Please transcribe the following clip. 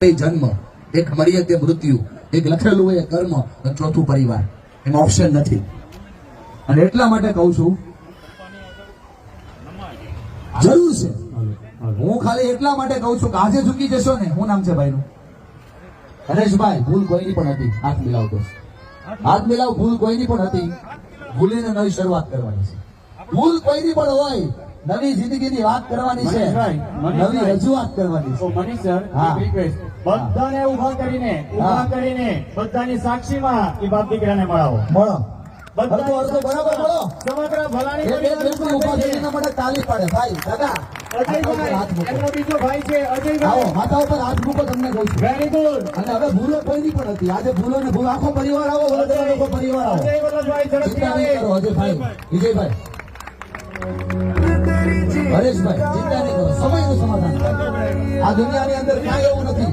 જન્મ, એક મળીએ તે મૃત્યુ, એક લખેલું હોય કર્મ, અને ચોથું પરિવાર. એમાં ઓપ્શન નથી. અને એટલા માટે કહું છું, જરૂર છે. હું ખાલી એટલા માટે કહું છું કે આજે ઝૂકી જશો ને. શું નામ છે ભાઈનું? હરેશભાઈ. ભૂલ કોઈની પણ હતી. હાથ મિલાવતો, હાથ મિલાવ. ભૂલ કોઈની પણ હતી. ભૂલીને નવી શરૂઆત કરવાની છે. ભૂલ કોઈની પણ હોય, નવી જિંદગીની વાત કરવાની છે, નવી રજૂઆત કરવાની છે. મનીષ સર, એક રિક્વેસ્ટ, બધાને ઉભા કરીને બધાની સાક્ષીમાં એ બાપ દીકરાને મળાવો. મળો અડધો અડધો બરાબર મળો. સમગ્ર ભલાણી એક વ્યક્તિ ઉભા થઈને મને તાલી પાડે. ભાઈ દાદા, અજયભાઈ, એમનો બીજો ભાઈ છે અજયભાઈ. આવો માથા ઉપર હાથ મૂકો. તમને કહું છું વેરી ગુડ. અને હવે ભૂલો કોઈની પણ હતી. આજે ભૂલો ને ભૂલ આખો પરિવાર આવો. વડોદરા લોકો પરિવાર આવો. અજય વલ્લભભાઈ ઝડપથી ચિંતા નહીં કરો. અજયભાઈ, વિજયભાઈ, હરેશભાઈ, ચિંતા નહીં કરો. સમયનું સમાધાન થાય. આ દુનિયાની અંદર ક્યાંય એવું નથી